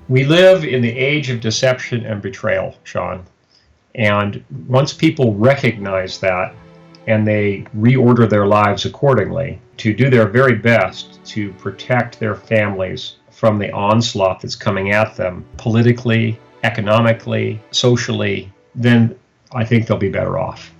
We live in the age of deception and betrayal, Sean. And once people recognize that and they reorder their lives accordingly to do their very best to protect their families from the onslaught that's coming at them politically, economically, socially, then I think they'll be better off.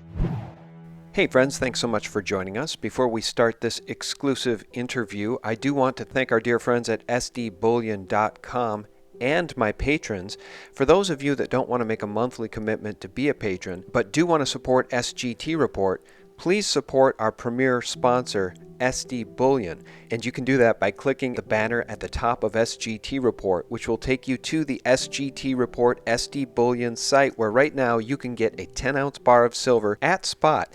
Hey friends, thanks so much for joining us. Before we start this exclusive interview, I do want to thank our dear friends at sdbullion.com and my patrons. For those of you that don't want to make a monthly commitment to be a patron, but do want to support SGT Report, please support our premier sponsor, SD Bullion. And you can do that by clicking the banner at the top of SGT Report, which will take you to the SGT Report SD Bullion site, where right now you can get a 10-ounce bar of silver at spot.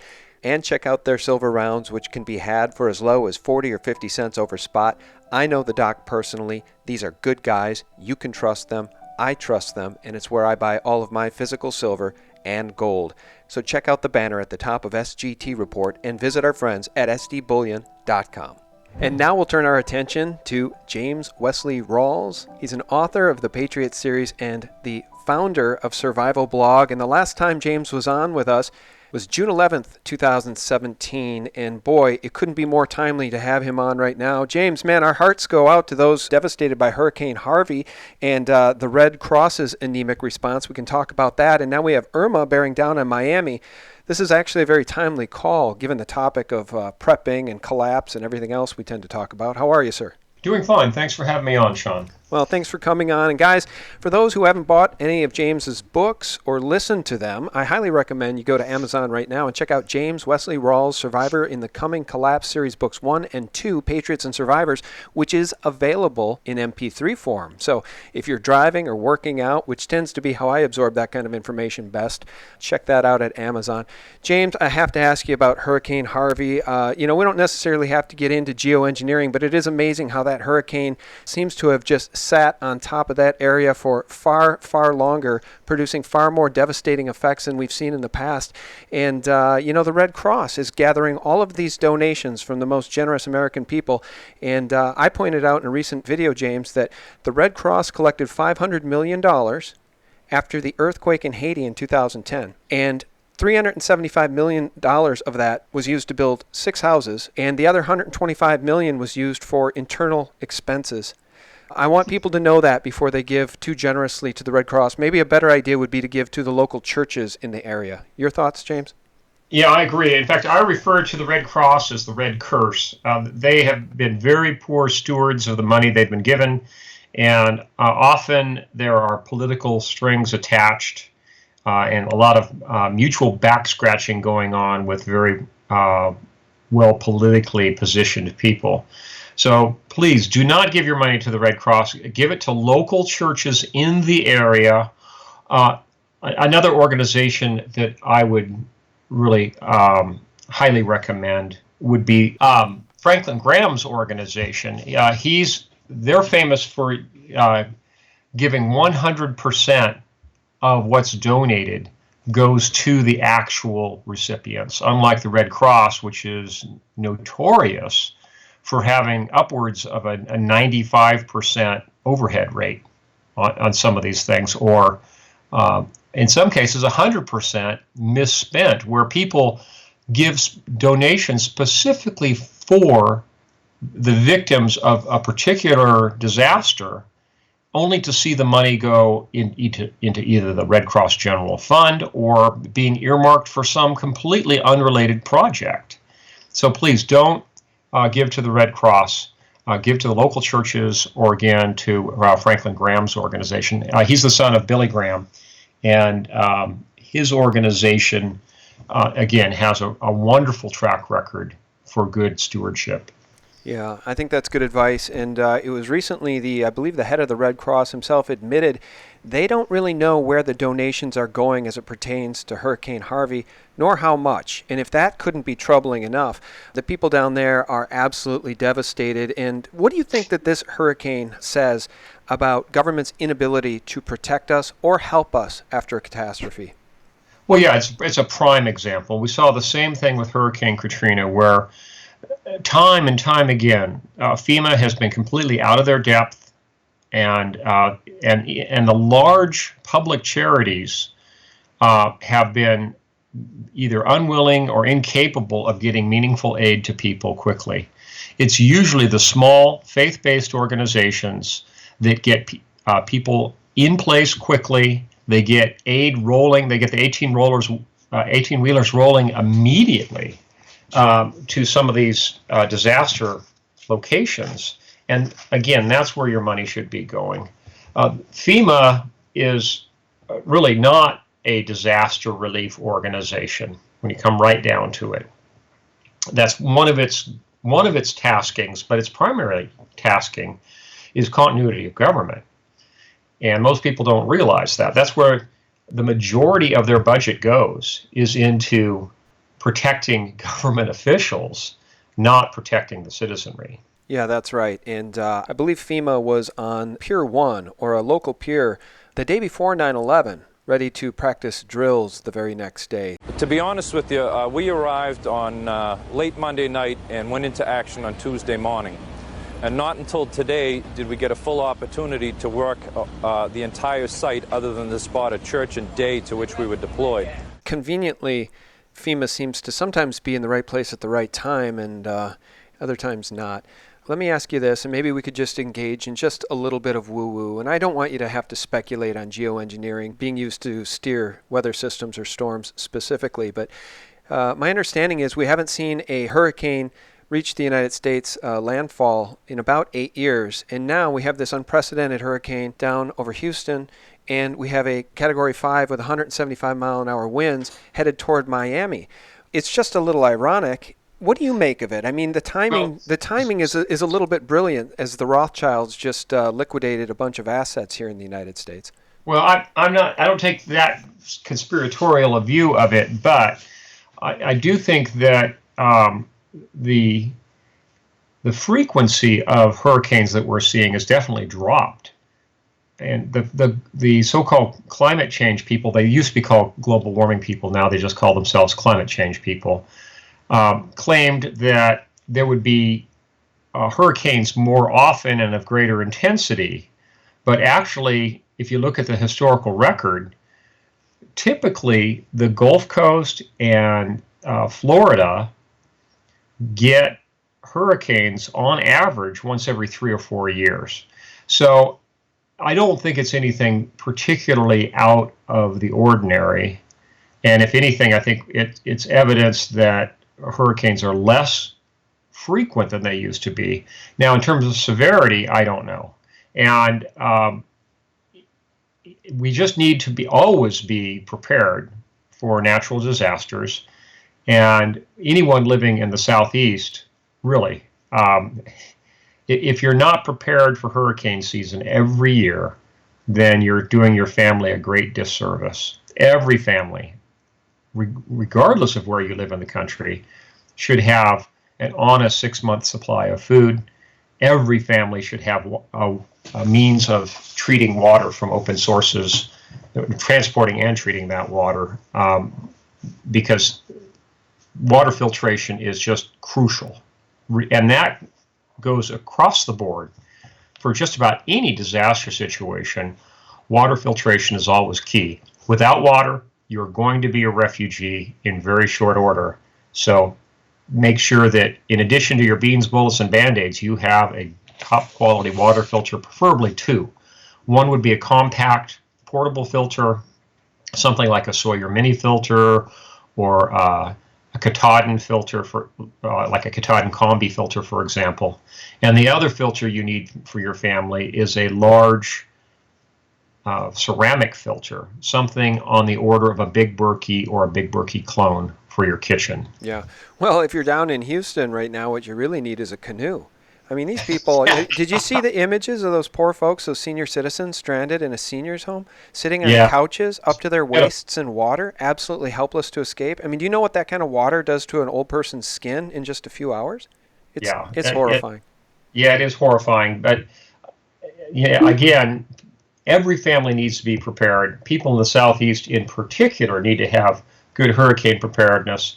And check out their silver rounds, which can be had for as low as 40 or 50 cents over spot. I know the doc personally. These are good guys. You can trust them. I trust them. And it's where I buy all of my physical silver and gold. So check out the banner at the top of SGT Report and visit our friends at sdbullion.com. And now we'll turn our attention to James Wesley Rawles. He's an author of the Patriot series and the founder of Survival Blog. And the last time James was on with us was June 11th, 2017, and boy, it couldn't be more timely to have him on right now. James, man, our hearts go out to those devastated by Hurricane Harvey and the Red Cross's anemic response. We can talk about that, and now we have Irma bearing down on Miami. This is actually a very timely call, given the topic of prepping and collapse and everything else we tend to talk about. How are you, sir? Doing fine. Thanks for having me on, Sean. Well, thanks for coming on. And guys, for those who haven't bought any of James's books or listened to them, I highly recommend you go to Amazon right now and check out James Wesley Rawles' Survivor in the Coming Collapse Series Books 1 and 2, Patriots and Survivors, which is available in MP3 form. So if you're driving or working out, which tends to be how I absorb that kind of information best, check that out at Amazon. James, I have to ask you about Hurricane Harvey. We don't necessarily have to get into geoengineering, but it is amazing how that hurricane seems to have just sat on top of that area for far, far longer, producing far more devastating effects than we've seen in the past. And, the Red Cross is gathering all of these donations from the most generous American people. And I pointed out in a recent video, James, that the Red Cross collected $500 million after the earthquake in Haiti in 2010. And $375 million of that was used to build 6 houses, and the other $125 million was used for internal expenses. I want people to know that before they give too generously to the Red Cross. Maybe a better idea would be to give to the local churches in the area. Your thoughts, James? Yeah, I agree. In fact, I refer to the Red Cross as the Red Curse. They have been very poor stewards of the money they've been given, and often there are political strings attached and a lot of mutual back-scratching going on with very well politically positioned people. So please do not give your money to the Red Cross. Give it to local churches in the area. Another organization that I would really highly recommend would be Franklin Graham's organization. They're famous for giving 100% of what's donated goes to the actual recipients, unlike the Red Cross, which is notorious for having upwards of a 95% overhead rate on some of these things, or in some cases 100% misspent, where people give donations specifically for the victims of a particular disaster, only to see the money go into either the Red Cross General Fund or being earmarked for some completely unrelated project. So please don't give to the Red Cross. Give to the local churches, or again to Franklin Graham's organization. He's the son of Billy Graham, and his organization, again, has a wonderful track record for good stewardship. Yeah, I think that's good advice. And it was recently I believe the head of the Red Cross himself admitted they don't really know where the donations are going as it pertains to Hurricane Harvey, nor how much. And if that couldn't be troubling enough, the people down there are absolutely devastated. And what do you think that this hurricane says about government's inability to protect us or help us after a catastrophe? Well, yeah, it's a prime example. We saw the same thing with Hurricane Katrina, where time and time again, FEMA has been completely out of their depth. and the large public charities have been either unwilling or incapable of getting meaningful aid to people quickly. It's usually the small faith-based organizations that get people in place quickly. They get aid rolling. They get the 18-wheelers rolling immediately to some of these disaster locations. And again, that's where your money should be going. FEMA is really not a disaster relief organization when you come right down to it. That's one of its taskings, but its primary tasking is continuity of government. And most people don't realize that. That's where the majority of their budget goes, is into protecting government officials, not protecting the citizenry. Yeah, that's right. And I believe FEMA was on Pier 1, or a local pier, the day before 9/11, ready to practice drills the very next day. To be honest with you, we arrived on late Monday night and went into action on Tuesday morning. And not until today did we get a full opportunity to work the entire site other than the spot at church and day to which we were deployed. Conveniently, FEMA seems to sometimes be in the right place at the right time and other times not. Let me ask you this, and maybe we could just engage in just a little bit of woo-woo. And I don't want you to have to speculate on geoengineering being used to steer weather systems or storms specifically. But my understanding is we haven't seen a hurricane reach the United States landfall in about 8 years. And now we have this unprecedented hurricane down over Houston. And we have a Category 5 with 175-mile-an-hour winds headed toward Miami. It's just a little ironic. What do you make of it? I mean, the timing is a little bit brilliant, as the Rothschilds just liquidated a bunch of assets here in the United States. Well, I don't take that conspiratorial a view of it, but I do think that the frequency of hurricanes that we're seeing has definitely dropped. And the so-called climate change people, they used to be called global warming people, now they just call themselves climate change people, claimed that there would be hurricanes more often and of greater intensity. But actually, if you look at the historical record, typically the Gulf Coast and Florida get hurricanes on average once every 3 or 4 years. So I don't think it's anything particularly out of the ordinary. And if anything, I think it's evidence that hurricanes are less frequent than they used to be. Now, in terms of severity, I don't know. And we just need to always be prepared for natural disasters. And anyone living in the Southeast, really, if you're not prepared for hurricane season every year, then you're doing your family a great disservice. Every family, regardless of where you live in the country, should have an honest 6-month supply of food. Every family should have a means of treating water from open sources, transporting and treating that water, because water filtration is just crucial. And that goes across the board for just about any disaster situation. Water filtration is always key. Without water, you're going to be a refugee in very short order. So make sure that in addition to your beans, bullets, and Band-Aids, you have a top quality water filter, preferably 2. One would be a compact portable filter, something like a Sawyer mini filter, or a Katahdin filter, for like a Katahdin combi filter, for example. And the other filter you need for your family is a large ceramic filter, something on the order of a Big Berkey or a Big Berkey clone for your kitchen. Yeah. Well, if you're down in Houston right now, what you really need is a canoe. I mean, these people, did you see the images of those poor folks, those senior citizens stranded in a senior's home, sitting on couches up to their waists in water, absolutely helpless to escape? I mean, do you know what that kind of water does to an old person's skin in just a few hours? It's horrifying. It is horrifying. But again, every family needs to be prepared. People in the Southeast in particular need to have good hurricane preparedness.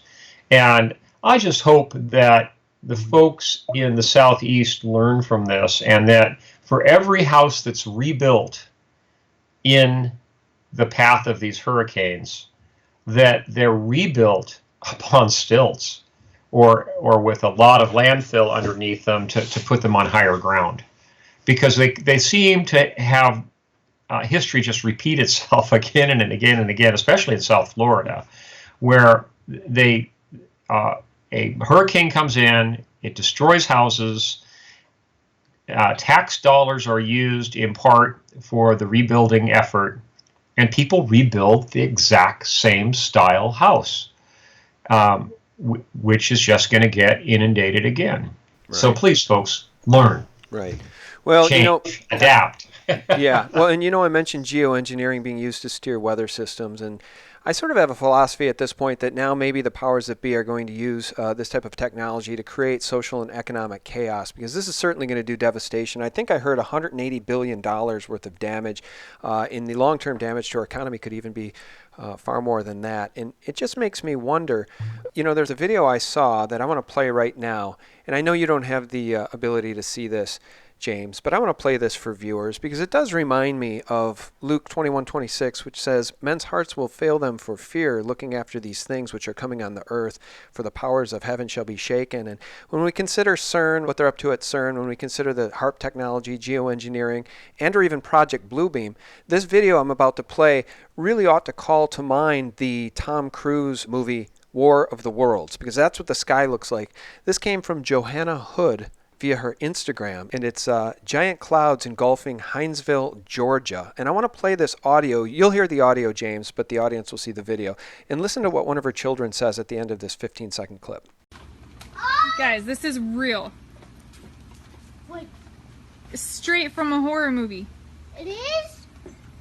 And I just hope that the folks in the Southeast learn from this, and that for every house that's rebuilt in the path of these hurricanes, that they're rebuilt upon stilts or with a lot of landfill underneath them to put them on higher ground, because they seem to have history just repeat itself again and again and again, especially in South Florida, where a hurricane comes in, it destroys houses, tax dollars are used in part for the rebuilding effort, and people rebuild the exact same style house, which is just going to get inundated again. Right. So please, folks, learn. Right. Well, change, adapt. Yeah. Well, and I mentioned geoengineering being used to steer weather systems, and I sort of have a philosophy at this point that now maybe the powers that be are going to use this type of technology to create social and economic chaos, because this is certainly going to do devastation. I think I heard $180 billion worth of damage. In the long-term damage to our economy could even be far more than that. And it just makes me wonder, there's a video I saw that I want to play right now, and I know you don't have the ability to see this, James, but I want to play this for viewers because it does remind me of Luke 21:26, which says, "Men's hearts will fail them for fear, looking after these things which are coming on the earth, for the powers of heaven shall be shaken." And when we consider CERN, what they're up to at CERN, when we consider the HARP technology, geoengineering, and or even Project Bluebeam, this video I'm about to play really ought to call to mind the Tom Cruise movie War of the Worlds, because that's what the sky looks like. This came from Johanna Hood via her Instagram, and it's giant clouds engulfing Hinesville, Georgia. And I want to play this audio. You'll hear the audio, James, but the audience will see the video. And listen to what one of her children says at the end of this 15-second clip. Guys, this is real. What? Straight from a horror movie. It is?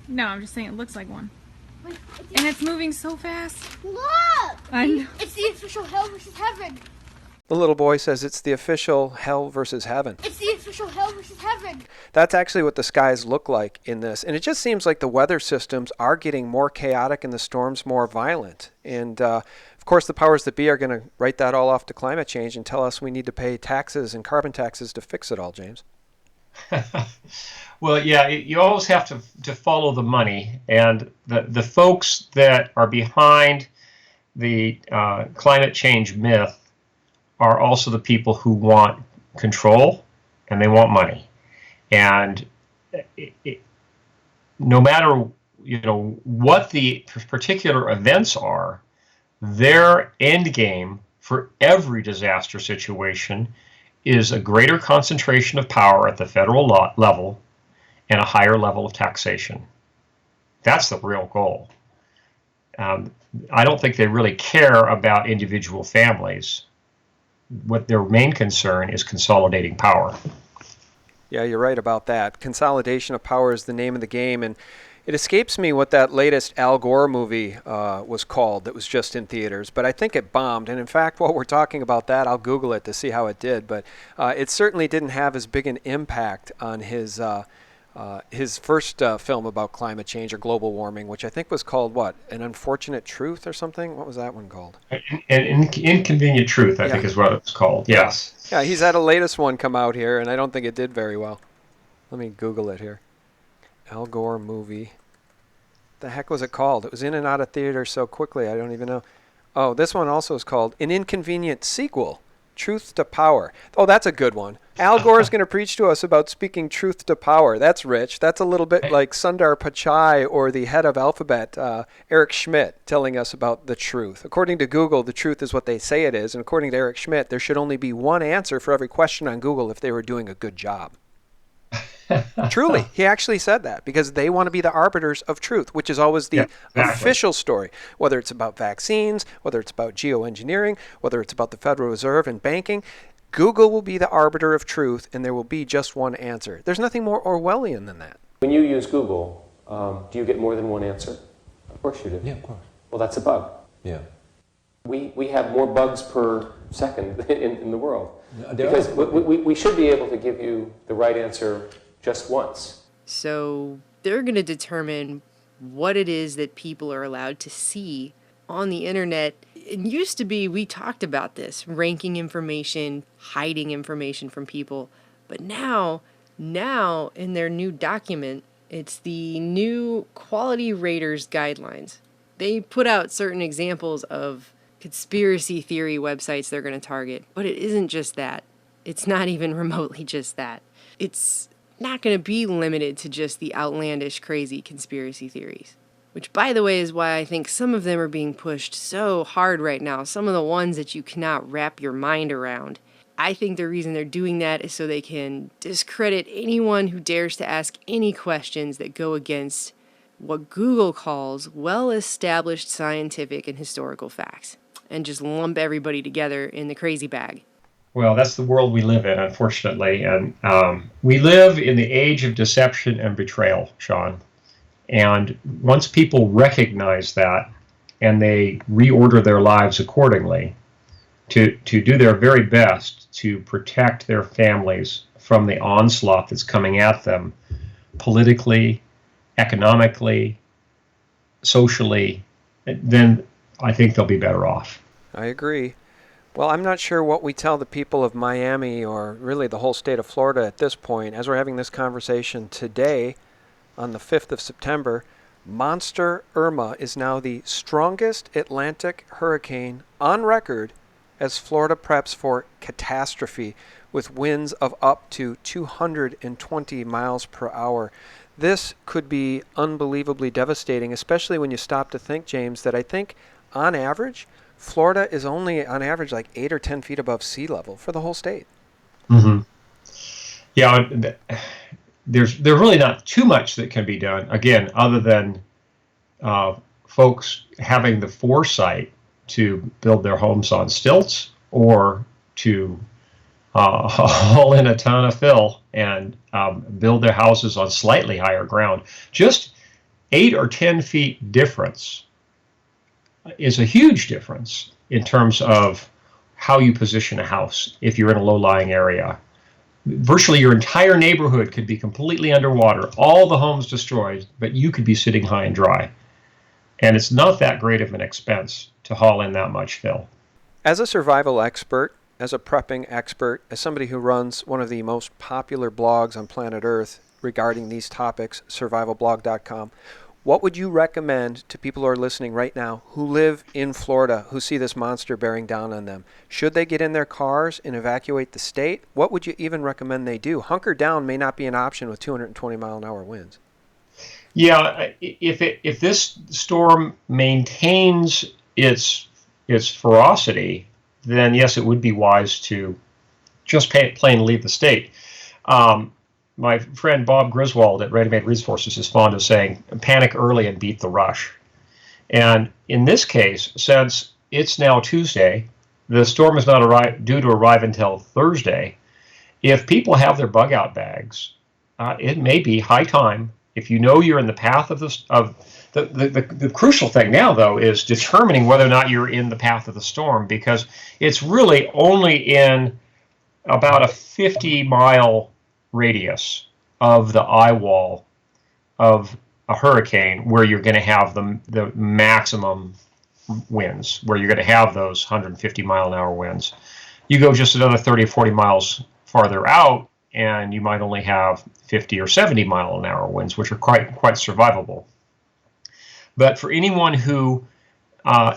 No, I'm just saying it looks like one. Wait, and it's moving so fast. Look! I know. It's the official hell versus heaven. The little boy says it's the official hell versus heaven. It's the official hell versus heaven. That's actually what the skies look like in this. And it just seems like the weather systems are getting more chaotic and the storms more violent. And of course, the powers that be are going to write that all off to climate change and tell us we need to pay taxes and carbon taxes to fix it all, James. Well, yeah, you always have to follow the money. And the folks that are behind the climate change myth are also the people who want control and they want money. And no matter what the particular events are, their end game for every disaster situation is a greater concentration of power at the federal level and a higher level of taxation. That's the real goal. I don't think they really care about individual families. What their main concern is consolidating power. Yeah, you're right about that. Consolidation of power is the name of the game, and it escapes me what that latest Al Gore movie was called that was just in theaters, but I think it bombed. And in fact, while we're talking about that, I'll Google it to see how it did, but it certainly didn't have as big an impact on his first film about climate change or global warming, which I think was called, what, An Unfortunate Truth or something? What was that one called? An Inconvenient Truth, I think is what it's called, yes. Yeah, he's had a latest one come out here, and I don't think it did very well. Let me Google it here. Al Gore movie. The heck was it called? It was in and out of theater so quickly, I don't even know. Oh, this one also is called An Inconvenient Sequel, Truth to Power. Oh, that's a good one. Al Gore is going to preach to us about speaking truth to power. That's rich. That's a little bit like Sundar Pichai or the head of Alphabet, Eric Schmidt, telling us about the truth. According to Google, the truth is what they say it is. And according to Eric Schmidt, there should only be one answer for every question on Google if they were doing a good job. Truly, he actually said that because they want to be the arbiters of truth, which is always the official story, whether it's about vaccines, whether it's about geoengineering, whether it's about the Federal Reserve and banking. Google will be the arbiter of truth, and there will be just one answer. There's nothing more Orwellian than that. When you use Google, do you get more than one answer? Of course you do. Yeah, of course. Well, that's a bug. Yeah. We have more bugs per second in the world. Because we should be able to give you the right answer just once. So they're going to determine what it is that people are allowed to see on the internet, it used to be, we talked about this, ranking information, hiding information from people. But now in their new document, it's the new quality raters guidelines. They put out certain examples of conspiracy theory websites they're going to target, but it isn't just that. It's not even remotely just that. It's not going to be limited to just the outlandish, crazy conspiracy theories. Which, by the way, is why I think some of them are being pushed so hard right now. Some of the ones that you cannot wrap your mind around. I think the reason they're doing that is so they can discredit anyone who dares to ask any questions that go against what Google calls well-established scientific and historical facts, and just lump everybody together in the crazy bag. Well, that's the world we live in, unfortunately. And we live in the age of deception and betrayal, Sean. And once people recognize that and they reorder their lives accordingly to do their very best to protect their families from the onslaught that's coming at them politically, economically, socially, then I think they'll be better off. I agree. Well, I'm not sure what we tell the people of Miami or really the whole state of Florida at this point. As we're having this conversation today, on the 5th of September, Monster Irma is now the strongest Atlantic hurricane on record as Florida preps for catastrophe with winds of up to 220 miles per hour. This could be unbelievably devastating, especially when you stop to think, James, that I think on average, Florida is only on average like 8 or 10 feet above sea level for the whole state. Mm-hmm. Yeah, there's really not too much that can be done, again, other than folks having the foresight to build their homes on stilts or to haul in a ton of fill and build their houses on slightly higher ground. Just 8 or 10 feet difference is a huge difference in terms of how you position a house if you're in a low-lying area. Virtually your entire neighborhood could be completely underwater, all the homes destroyed, but you could be sitting high and dry. And it's not that great of an expense to haul in that much fill. As a survival expert, as a prepping expert, as somebody who runs one of the most popular blogs on planet Earth regarding these topics, survivalblog.com, what would you recommend to people who are listening right now who live in Florida, who see this monster bearing down on them? Should they get in their cars and evacuate the state? What would you even recommend they do? Hunker down may not be an option with 220 mile an hour winds. Yeah, if this storm maintains its ferocity, then yes, it would be wise to just plain leave the state. My friend Bob Griswold at Ready Made Resources is fond of saying, panic early and beat the rush. And in this case, since it's now Tuesday, the storm is not due to arrive until Thursday. If people have their bug out bags, it may be high time. If you know you're in the path of this, the crucial thing now, though, is determining whether or not you're in the path of the storm, because it's really only in about a 50-mile radius of the eye wall of a hurricane where you're going to have the maximum winds, where you're going to have those 150-mile-an-hour winds. You go just another 30 or 40 miles farther out, and you might only have 50 or 70-mile-an-hour winds, which are quite survivable. But for anyone who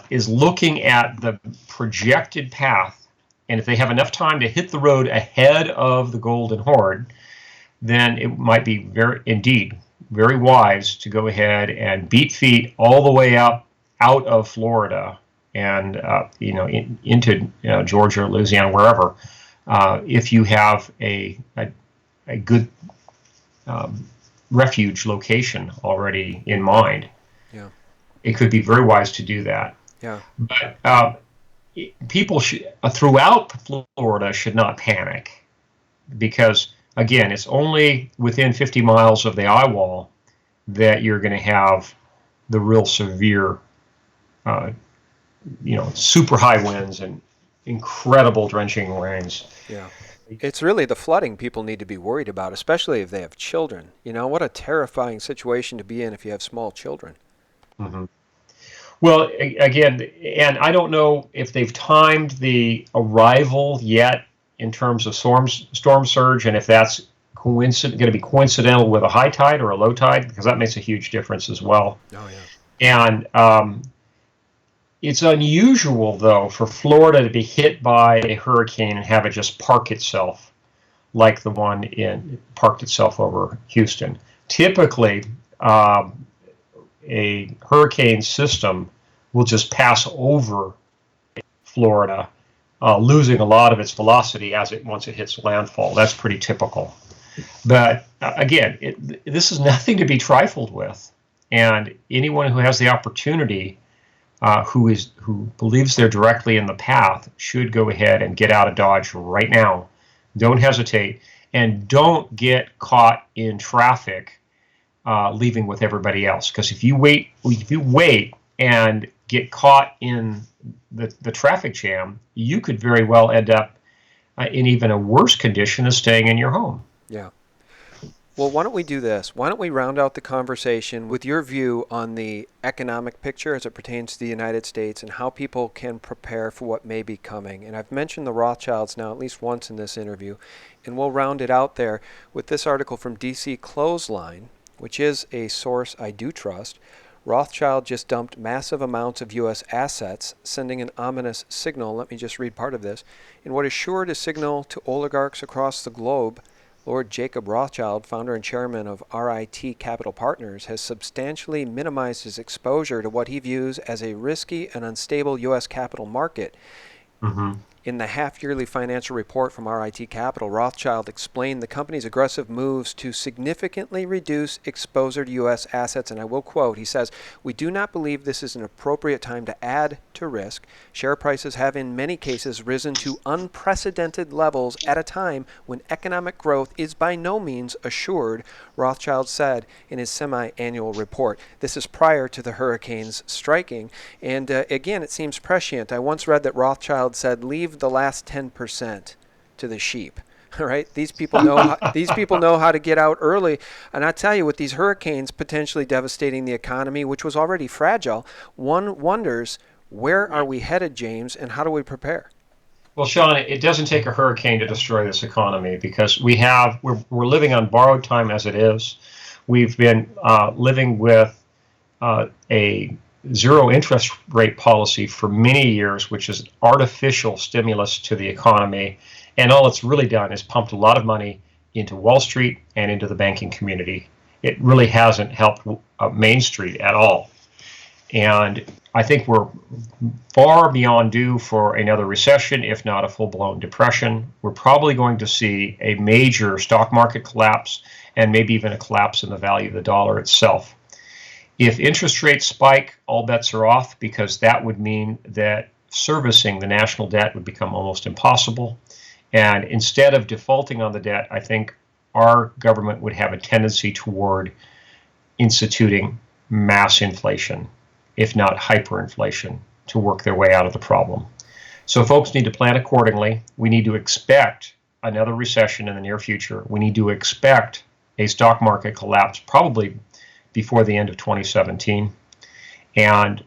is looking at the projected path, and if they have enough time to hit the road ahead of the Golden Horde, then it might be very wise to go ahead and beat feet all the way up out of Florida and into Georgia, Louisiana, wherever, if you have a good refuge location already in mind. Yeah, it could be very wise to do that. Yeah, but people throughout Florida should not panic, because again, it's only within 50 miles of the eye wall that you're going to have the real severe, super high winds and incredible drenching rains. Yeah. It's really the flooding people need to be worried about, especially if they have children. What a terrifying situation to be in if you have small children. Mm-hmm. Well, again, and I don't know if they've timed the arrival yet in terms of storm surge, and if that's going to be coincidental with a high tide or a low tide, because that makes a huge difference as well. Oh, yeah. And it's unusual, though, for Florida to be hit by a hurricane and have it just park itself, like the one parked itself over Houston. Typically, a hurricane system will just pass over Florida, losing a lot of its velocity once it hits landfall. That's pretty typical. But again, this is nothing to be trifled with, and anyone who has the opportunity, who believes they're directly in the path, should go ahead and get out of Dodge right now. Don't hesitate, and don't get caught in traffic leaving with everybody else. Because if you wait and get caught in the traffic jam, you could very well end up in even a worse condition than staying in your home. Yeah. Well, why don't we do this? Why don't we round out the conversation with your view on the economic picture as it pertains to the United States and how people can prepare for what may be coming. And I've mentioned the Rothschilds now at least once in this interview, and we'll round it out there with this article from DC Clothesline, which is a source I do trust. Rothschild just dumped massive amounts of U.S. assets, sending an ominous signal. Let me just read part of this. In what is sure to signal to oligarchs across the globe, Lord Jacob Rothschild, founder and chairman of RIT Capital Partners, has substantially minimized his exposure to what he views as a risky and unstable U.S. capital market. Mm-hmm. In the half-yearly financial report from RIT Capital, Rothschild explained the company's aggressive moves to significantly reduce exposure to U.S. assets, and I will quote, he says, "We do not believe this is an appropriate time to add to risk. Share prices have in many cases risen to unprecedented levels at a time when economic growth is by no means assured," Rothschild said in his semi-annual report. This is prior to the hurricanes striking, and again, it seems prescient. I once read that Rothschild said, "Leave the last 10% to the sheep." All right, these people know these people know how to get out early, and I tell you, with these hurricanes potentially devastating the economy, which was already fragile, one wonders, where are we headed, James, and how do we prepare? Well, Sean, it doesn't take a hurricane to destroy this economy, because we're living on borrowed time as it is. We've been living with a zero interest rate policy for many years, which is artificial stimulus to the economy. And all it's really done is pumped a lot of money into Wall Street and into the banking community. It really hasn't helped Main Street at all. And I think we're far beyond due for another recession, if not a full-blown depression. We're probably going to see a major stock market collapse and maybe even a collapse in the value of the dollar itself. If interest rates spike, all bets are off, because that would mean that servicing the national debt would become almost impossible. And instead of defaulting on the debt, I think our government would have a tendency toward instituting mass inflation, if not hyperinflation, to work their way out of the problem. So folks need to plan accordingly. We need to expect another recession in the near future. We need to expect a stock market collapse probably before the end of 2017. And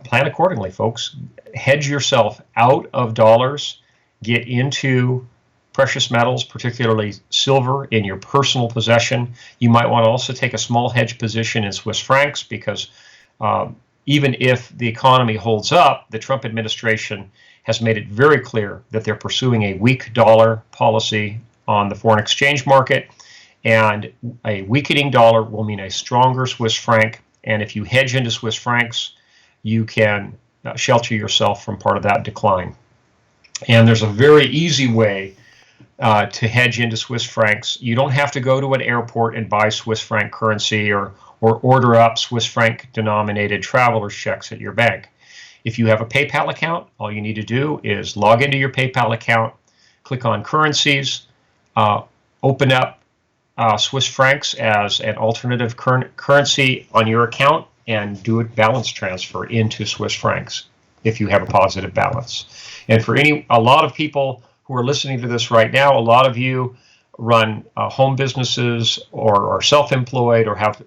plan accordingly, folks. Hedge yourself out of dollars. Get into precious metals, particularly silver, in your personal possession. You might want to also take a small hedge position in Swiss francs, because even if the economy holds up, the Trump administration has made it very clear that they're pursuing a weak dollar policy on the foreign exchange market. And a weakening dollar will mean a stronger Swiss franc. And if you hedge into Swiss francs, you can shelter yourself from part of that decline. And there's a very easy way to hedge into Swiss francs. You don't have to go to an airport and buy Swiss franc currency or order up Swiss franc denominated traveler's checks at your bank. If you have a PayPal account, all you need to do is log into your PayPal account, click on currencies, open up Swiss francs as an alternative currency on your account, and do a balance transfer into Swiss francs if you have a positive balance. And for a lot of people who are listening to this right now, a lot of you run home businesses or are self-employed or have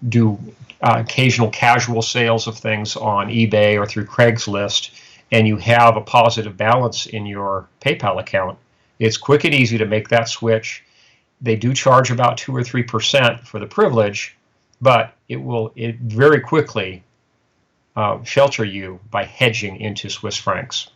do occasional casual sales of things on eBay or through Craigslist, and you have a positive balance in your PayPal account, it's quick and easy to make that switch. They do charge about 2 or 3% for the privilege, but it very quickly shelter you by hedging into Swiss francs.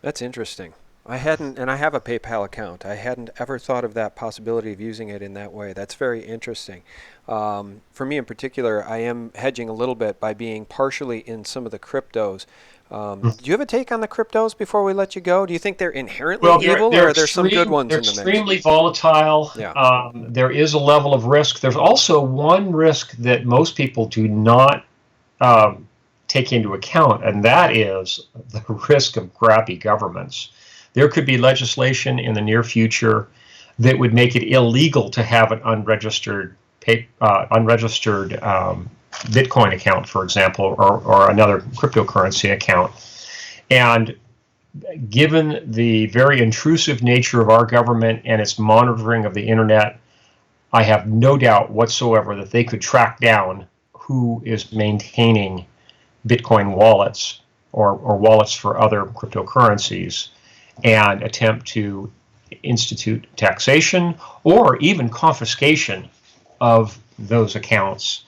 That's interesting. I hadn't, and I have a PayPal account. I hadn't ever thought of that possibility of using it in that way. That's very interesting. For me in particular, I am hedging a little bit by being partially in some of the cryptos. Do you have a take on the cryptos before we let you go? Do you think they're inherently evil, or are there some good ones in the mix? They're extremely volatile. Yeah. There is a level of risk. There's also one risk that most people do not take into account, and that is the risk of crappy governments. There could be legislation in the near future that would make it illegal to have an unregistered Bitcoin account, for example, or another cryptocurrency account. And given the very intrusive nature of our government and its monitoring of the internet, I have no doubt whatsoever that they could track down who is maintaining Bitcoin wallets or wallets for other cryptocurrencies, and attempt to institute taxation or even confiscation of those accounts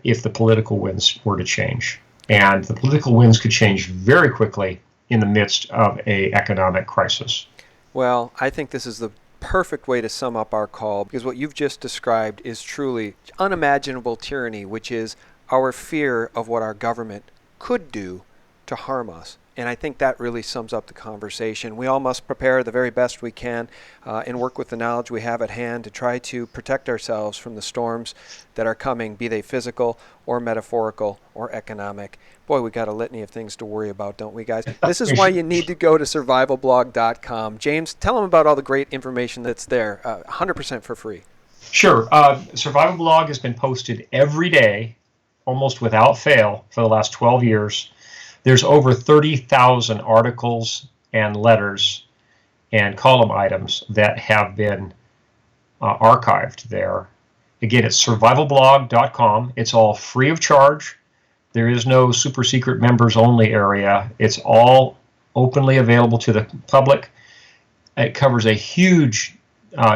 if the political winds were to change. And the political winds could change very quickly in the midst of an economic crisis. Well, I think this is the perfect way to sum up our call, because what you've just described is truly unimaginable tyranny, which is our fear of what our government could do to harm us. And I think that really sums up the conversation. We all must prepare the very best we can and work with the knowledge we have at hand to try to protect ourselves from the storms that are coming, be they physical or metaphorical or economic. Boy, we got a litany of things to worry about, don't we, guys? This is why you need to go to survivalblog.com. James, tell them about all the great information that's there, 100% for free. Sure. Survival Blog has been posted every day, almost without fail, for the last 12 years. There's over 30,000 articles and letters and column items that have been archived there. Again, it's survivalblog.com. It's all free of charge. There is no super secret members only area. It's all openly available to the public. It covers a huge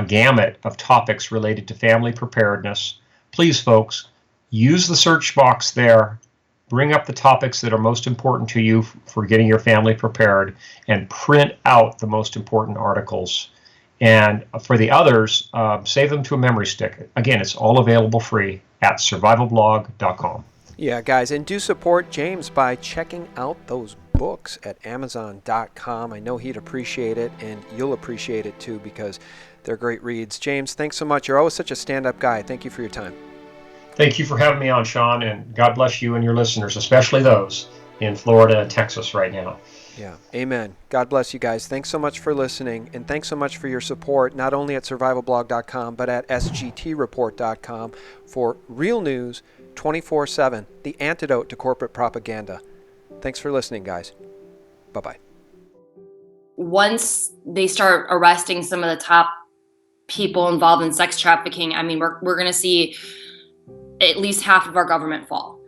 gamut of topics related to family preparedness. Please, folks, use the search box there. Bring up the topics that are most important to you for getting your family prepared, and print out the most important articles. And for the others, save them to a memory stick. Again, it's all available free at survivalblog.com. Yeah, guys, and do support James by checking out those books at amazon.com. I know he'd appreciate it, and you'll appreciate it too, because they're great reads. James, thanks so much. You're always such a stand-up guy. Thank you for your time. Thank you for having me on, Sean, and God bless you and your listeners, especially those in Florida and Texas right now. Yeah, amen. God bless you guys. Thanks so much for listening, and thanks so much for your support, not only at survivalblog.com, but at sgtreport.com for real news 24/7, the antidote to corporate propaganda. Thanks for listening, guys. Bye-bye. Once they start arresting some of the top people involved in sex trafficking, I mean, we're going to see at least half of our government fall.